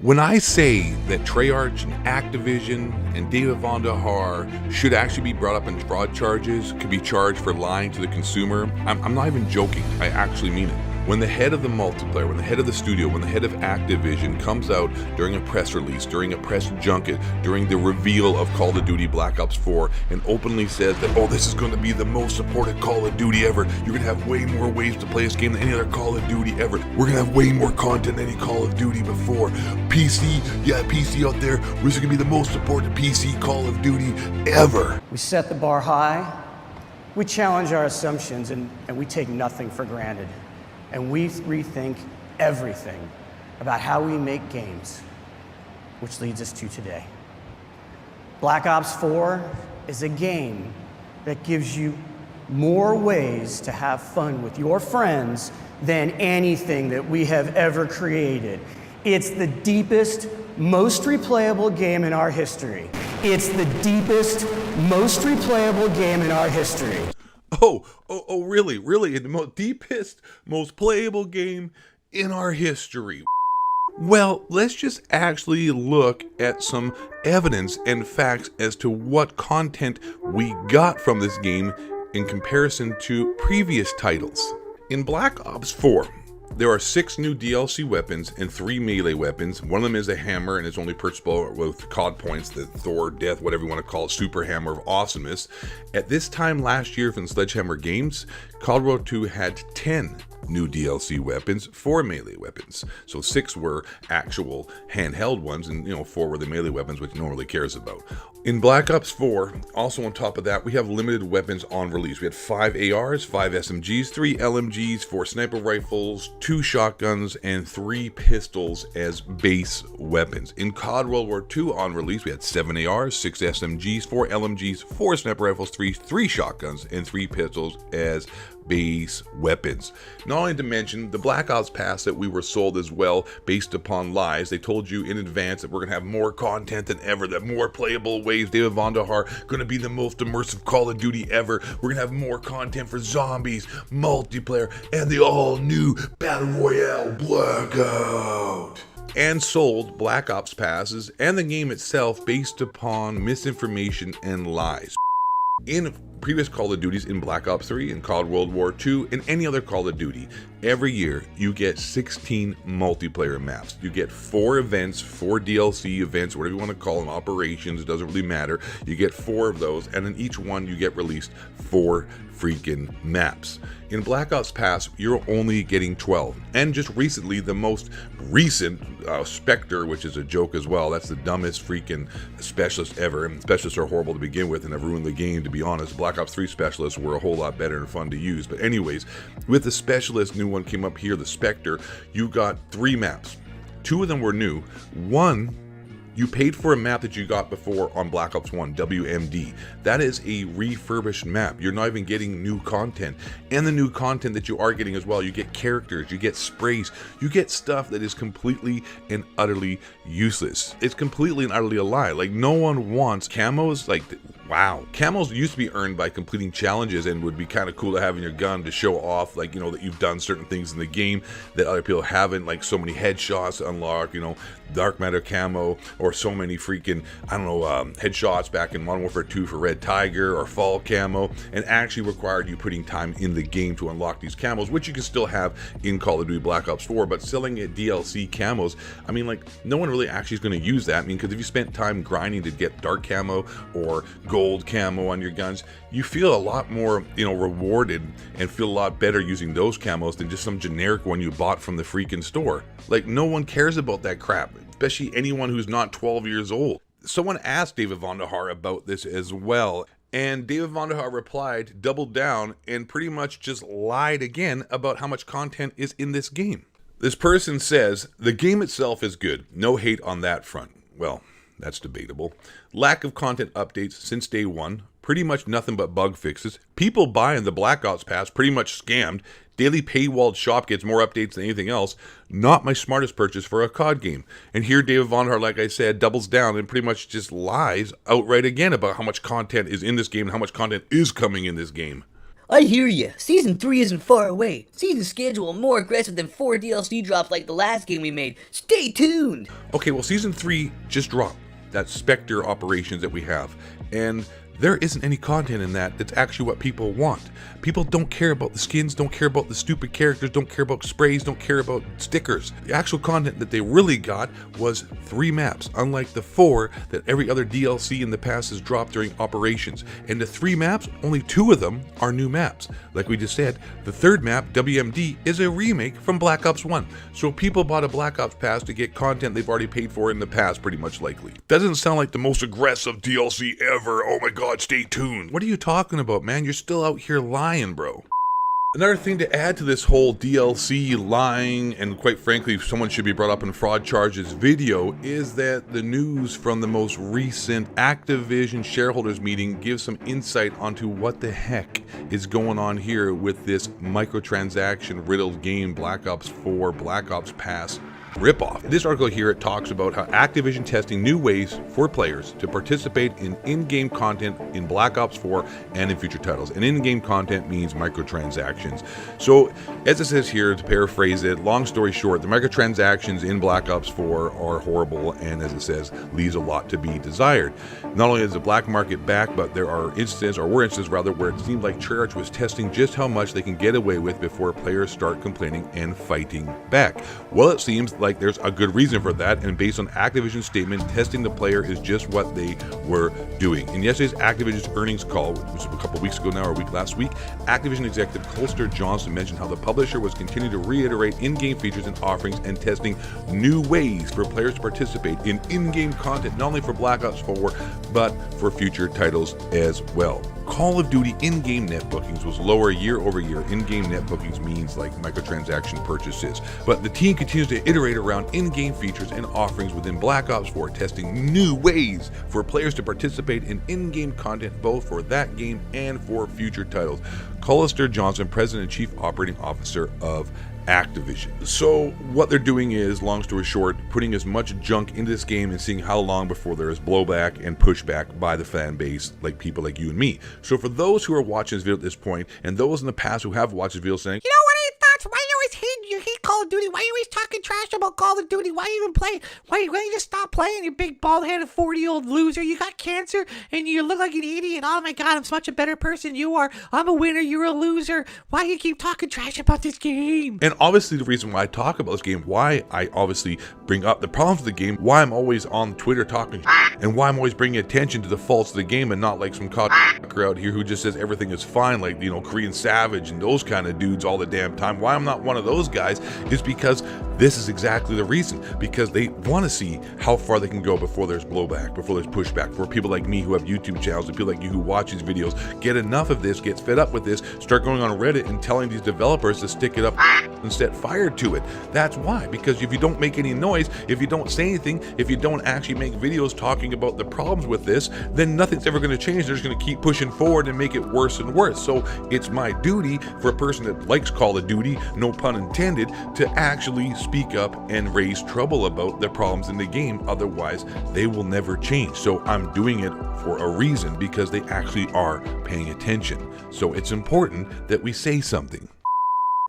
When I say that Treyarch and Activision and David Vonderhaar should actually be brought up in fraud charges, could be charged for lying to the consumer, I'm not even joking. I actually mean it. When the head of the multiplayer, when the head of the studio, when the head of Activision comes out during a press release, during a press junket, during the reveal of Call of Duty Black Ops 4, and openly says that, oh, this is going to be the most supported Call of Duty ever. You're going to have way more ways to play this game than any other Call of Duty ever. We're going to have way more content than any Call of Duty before. PC, yeah, PC out there, we're going to be the most supported PC Call of Duty ever. We set the bar high, we challenge our assumptions, and we take nothing for granted. And we rethink everything about how we make games, which leads us to today. Black Ops 4 is a game that gives you more ways to have fun with your friends than anything that we have ever created. It's the deepest, most replayable game in our history. It's the deepest, most replayable game in our history. Oh, really? The deepest, most playable game in our history. Well, let's just actually look at some evidence and facts as to what content we got from this game in comparison to previous titles. In Black Ops 4, there are 6 new DLC weapons and 3 melee weapons. One of them is a hammer and it's only purchasable with COD points, the Thor, Death, whatever you want to call it, Super Hammer of Awesomeness. At this time last year from Sledgehammer Games, COD World 2 had 10 new DLC weapons, 4 melee weapons. So 6 were actual handheld ones and 4 were the melee weapons, which no one really cares about. In Black Ops 4, also on top of that, we have limited weapons on release. We had 5 ARs, 5 SMGs, 3 LMGs, 4 sniper rifles, 2 shotguns, and 3 pistols as base weapons. In COD World War II on release, we had 7 ARs, 6 SMGs, 4 LMGs, 4 sniper rifles, 3 shotguns, and 3 pistols as base weapons. Not only to mention the Black Ops Pass that we were sold as well based upon lies. They told you in advance that we're going to have more content than ever, that more playable waves. David Vonderhaar going to be the most immersive Call of Duty ever. We're going to have more content for zombies, multiplayer, and the all-new Battle Royale Blackout. And sold Black Ops passes and the game itself based upon misinformation and lies. In previous Call of Duties, in Black Ops 3, in COD World War II, and any other Call of Duty, every year you get 16 multiplayer maps. You get 4 events, 4 DLC events, whatever you want to call them, operations, it doesn't really matter. You get 4 of those, and in each one you get released 4 freaking maps. In Black Ops Pass, you're only getting 12. And just recently, the most recent Spectre, which is a joke as well, that's the dumbest freaking specialist ever. And specialists are horrible to begin with and have ruined the game, to be honest. Black Ops 3 specialists were a whole lot better and fun to use. But anyways, with the specialist, new one came up here, the Spectre, you got 3 maps. 2 of them were new. One, you paid for a map that you got before on Black Ops 1, WMD. That is a refurbished map. You're not even getting new content. And the new content that you are getting as well, you get characters, you get sprays, you get stuff that is completely and utterly useless. It's completely and utterly a lie. Like, no one wants camos. Like, wow. Camos used to be earned by completing challenges and would be kind of cool to have in your gun to show off, like, that you've done certain things in the game that other people haven't, like so many headshots to unlock, dark matter camo, or so many freaking, headshots back in Modern Warfare 2 for Red Tiger or Fall camo, and actually required you putting time in the game to unlock these camos, which you can still have in Call of Duty Black Ops 4, but selling it DLC camos, no one really actually is going to use that. Because if you spent time grinding to get dark camo or gold camo on your guns, you feel a lot more, rewarded and feel a lot better using those camos than just some generic one you bought from the freaking store. Like, no one cares about that crap, especially anyone who's not 12 years old. Someone asked David Vonderhaar about this as well, and David Vonderhaar replied, doubled down, and pretty much just lied again about how much content is in this game. This person says, the game itself is good, no hate on that front. Well, that's debatable. Lack of content updates since day one, pretty much nothing but bug fixes. People buying the Black Ops Pass pretty much scammed. Daily paywalled shop gets more updates than anything else. Not my smartest purchase for a COD game. And here David Vonderhaar, like I said, doubles down and pretty much just lies outright again about how much content is in this game and how much content is coming in this game. I hear ya. Season 3 isn't far away. Season schedule more aggressive than 4 DLC drops like the last game we made. Stay tuned! Okay, well, Season 3 just dropped. That Spectre operations that we have. And there isn't any content in that that's actually what people want. People don't care about the skins, don't care about the stupid characters, don't care about sprays, don't care about stickers. The actual content that they really got was 3 maps, unlike the 4 that every other DLC in the past has dropped during operations. And the 3 maps, only 2 of them are new maps. Like we just said, the 3rd map, WMD, is a remake from Black Ops 1. So people bought a Black Ops pass to get content they've already paid for in the past, pretty much likely. Doesn't sound like the most aggressive DLC ever. Oh my god, stay tuned. What are you talking about, man? You're still out here lying, bro. Another thing to add to this whole DLC lying, and quite frankly, someone should be brought up in fraud charges video, is that the news from the most recent Activision shareholders meeting gives some insight onto what the heck is going on here with this microtransaction riddled game Black Ops 4 Black Ops Pass ripoff. In this article here, it talks about how Activision testing new ways for players to participate in in-game content in Black Ops 4 and in future titles. And in-game content means microtransactions. So, as it says here, to paraphrase it, long story short, the microtransactions in Black Ops 4 are horrible, and as it says, leaves a lot to be desired. Not only is the black market back, but there are instances, or were instances rather, where it seemed like Treyarch was testing just how much they can get away with before players start complaining and fighting back. Well, it seems like there's a good reason for that, and based on Activision's statement, testing the player is just what they were doing. In yesterday's Activision's earnings call, which was a couple weeks ago now, or last week, Activision executive Colster Johnson mentioned how the publisher was continuing to reiterate in-game features and offerings and testing new ways for players to participate in in-game content, not only for Black Ops 4, but for future titles as well. Call of Duty in-game net bookings was lower year over year. In-game net bookings means like microtransaction purchases. But the team continues to iterate around in-game features and offerings within Black Ops 4, testing new ways for players to participate in in-game content both for that game and for future titles. Colster Johnson, President and Chief Operating Officer of Activision. So what they're doing is, long story short, putting as much junk into this game and seeing how long before there is blowback and pushback by the fan base, like people like you and me. So for those who are watching this video at this point, and those in the past who have watched this video saying, You know what are your thoughts? Why you always hate Call of Duty? Why you always talking trash about Call of Duty? Why you even play? Why you just stop playing, you big bald-headed 40-year-old loser? You got cancer and you look like an idiot. Oh my god, I'm such a better person you are. I'm a winner, you're a loser. Why you keep talking trash about this game? and obviously the reason why I talk about this game, why I obviously bring up the problems of the game, why I'm always on Twitter talking, and why I'm always bringing attention to the faults of the game and not like some cocksucker out here who just says everything is fine, like, you know, Korean Savage and those kind of dudes all the damn time. Why I'm not one of those guys is because this is exactly the reason. Because they want to see how far they can go before there's blowback, before there's pushback, for people like me who have YouTube channels, and people like you who watch these videos, get enough of this, get fed up with this, start going on Reddit and telling these developers to stick it up and set fire to it. That's why. Because if you don't make any noise, if you don't say anything, if you don't actually make videos talking about the problems with this, then nothing's ever going to change. They're just going to keep pushing forward and make it worse and worse. So it's my duty for a person that likes Call of Duty, no pun intended, to actually speak up and raise trouble about the problems in the game. Otherwise, they will never change. So I'm doing it for a reason, because they actually are paying attention. So it's important that we say something.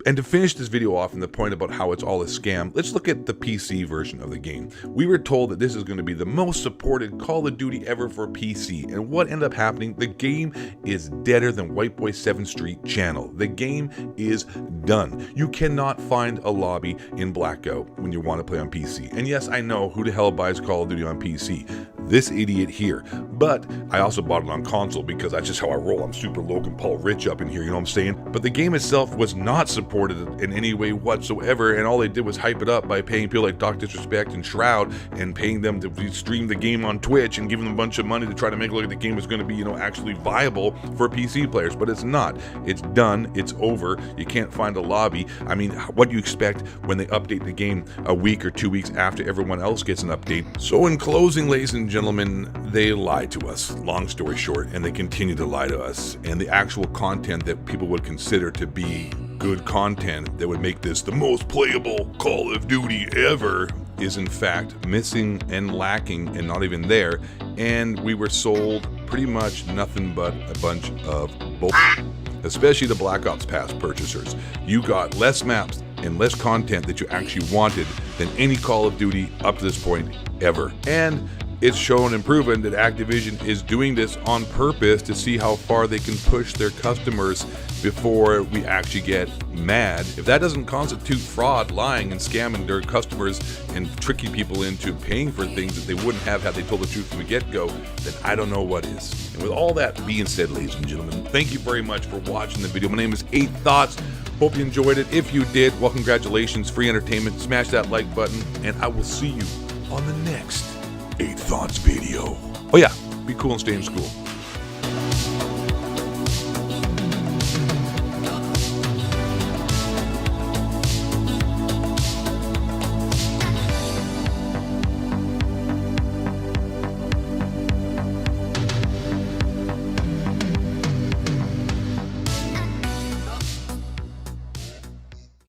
And to finish this video off, and the point about how it's all a scam, let's look at the PC version of the game. We were told that this is going to be the most supported Call of Duty ever for PC, and what ended up happening, the game is deader than White Boy 7th Street channel. The game is done. You cannot find a lobby in Blackout when you want to play on PC. And yes, I know, who the hell buys Call of Duty on PC? This idiot here. But I also bought it on console because that's just how I roll. I'm super Logan Paul rich up in here, you know what I'm saying? But the game itself was not supported in any way whatsoever, and all they did was hype it up by paying people like Doc Disrespect and Shroud and paying them to stream the game on Twitch and giving them a bunch of money to try to make it look like the game is going to be, you know, actually viable for PC players. But it's not. It's done. It's over. You can't find a lobby. I mean, what do you expect when they update the game a week or 2 weeks after everyone else gets an update? So in closing, ladies and gentlemen, they lied to us, long story short, and they continue to lie to us. And the actual content that people would consider to be good content that would make this the most playable Call of Duty ever is in fact missing and lacking and not even there. And we were sold pretty much nothing but a bunch of bullshit. especially the Black Ops Pass purchasers. You got less maps and less content that you actually wanted than any Call of Duty up to this point ever. And it's shown and proven that Activision is doing this on purpose to see how far they can push their customers before we actually get mad. If that doesn't constitute fraud, lying, and scamming their customers and tricking people into paying for things that they wouldn't have had they told the truth from the get-go, then I don't know what is. And with all that being said, ladies and gentlemen, thank you very much for watching the video. My name is 8 Thoughts. Hope you enjoyed it. If you did, well, congratulations. Free entertainment. Smash that like button, and I will see you on the next 8 Thoughts video. Oh yeah, be cool and stay in school.